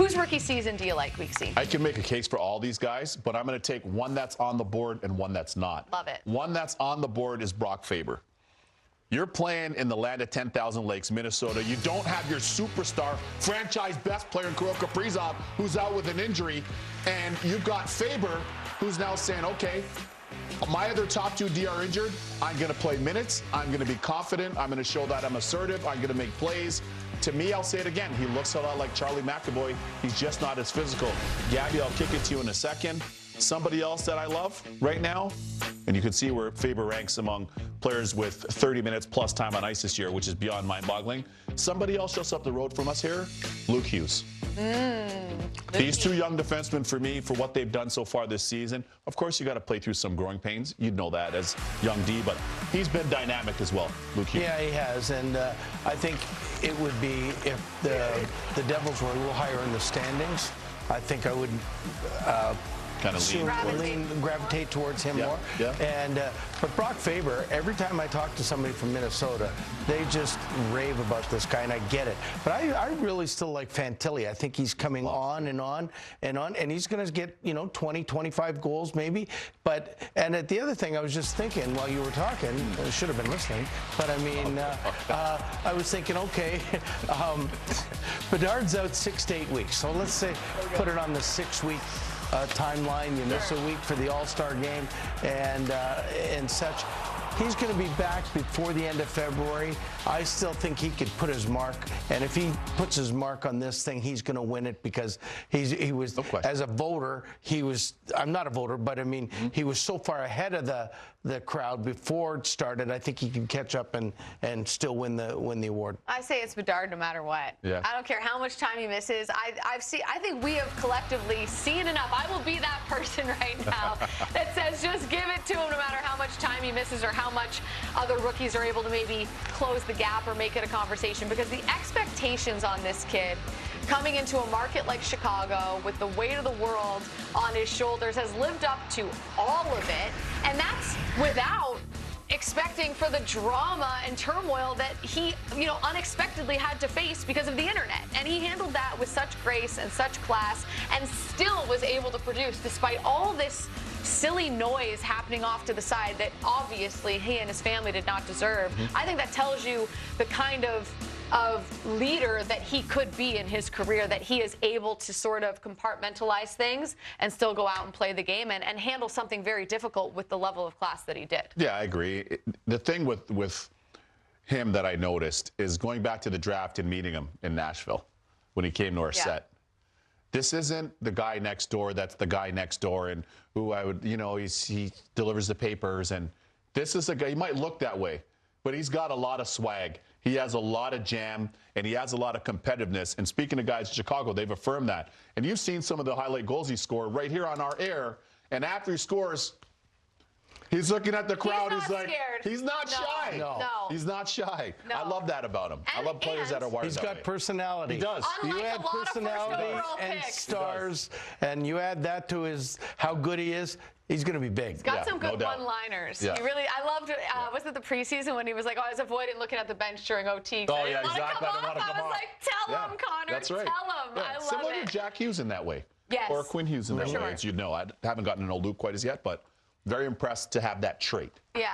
Whose rookie season do you like, Weeksy? I can make a case for all these guys, but I'm going to take one that's on the board and one that's not. Love it. One that's on the board is Brock Faber. You're playing in the land of 10,000 lakes, Minnesota. You don't have your superstar, franchise best player in Kirill Kaprizov, who's out with an injury. And you've got Faber, who's now saying, okay, my other top 2 D are injured. I'm going to play minutes. I'm going to be confident. I'm going to show that I'm assertive. I'm going to make plays. To me, I'll say it again. He looks a lot like Charlie McAvoy. He's just not as physical. Gabby, I'll kick it to you in a second. Somebody else that I love right now, and you can see where Faber ranks among players with 30 minutes plus time on ice this year, which is beyond mind-boggling. Somebody else just up the road from us here, Luke Hughes. These 2 young defensemen, for me, for what they've done so far this season, of course, you got to play through some growing pains. You'd know that as young D, but he's been dynamic as well, Luke Hughes. Yeah, he has, and I think it would be if the Devils were a little higher in the standings, I think I would kind of gravitate towards him more. Yeah. And but Brock Faber, every time I talk to somebody from Minnesota, they just rave about this guy, and I get it. But I really still like Fantilli. I think he's coming on and on and on, and he's going to get 20, 25 goals maybe. And at the other thing, I was just thinking while you were talking, I should have been listening, but I mean, I was thinking, okay, Bedard's out 6 to 8 weeks, so let's say put it on the 6-week timeline. You miss a week for the All-Star game and such. He's going to be back before the end of February. I still think he could put his mark, and if he puts his mark on this thing, he's going to win it because he was, as a voter, I'm not a voter, but I mean, he was so far ahead of the crowd before it started. I think he can catch up and still win the award. I say it's Bedard no matter what. Yeah. I don't care how much time he misses. I think we have collectively seen enough. I will be that person right now that says just give it to him no matter how much time he misses or how much other rookies are able to maybe close the gap or make it a conversation, because the expectations on this kid coming into a market like Chicago with the weight of the world on his shoulders has lived up to all of it, and that's without expecting for the drama and turmoil that he, unexpectedly had to face because of the internet. And he handled that with such grace and such class and still was able to produce despite all this silly noise happening off to the side that obviously he and his family did not deserve. I think that tells you the kind of leader that he could be in his career, that he is able to sort of compartmentalize things and still go out and play the game and handle something very difficult with the level of class that he did. Yeah, I agree. The thing with him that I noticed is going back to the draft and meeting him in Nashville when he came to our set. This isn't the guy next door that's the guy next door and who I would, he delivers the papers. And this is a guy, he might look that way, but he's got a lot of swag. He has a lot of jam, and he has a lot of competitiveness. And speaking of guys in Chicago, they've affirmed that. And you've seen some of the highlight goals he scored right here on our air. And after he scores, he's looking at the crowd. He's like, scared. He's not shy. No. He's not shy. No. I love that about him. I love players that are wired He's that got way. personality. He does. Unlike You add a lot of personality first-overall and picks. stars, and you add that to how good he is, he's going to be big. He's got some good one-liners. Yeah. I loved, was it the preseason when he was like, I was avoiding looking at the bench during OT. Oh, yeah, exactly. I was like, tell him, Connor. That's right. Tell him. Yeah. I love Similar it. to Jack Hughes in that way. Yes. Or Quinn Hughes in that way, as you know. I haven't gotten to know Luke quite as yet, but very impressed to have that trait. Yeah.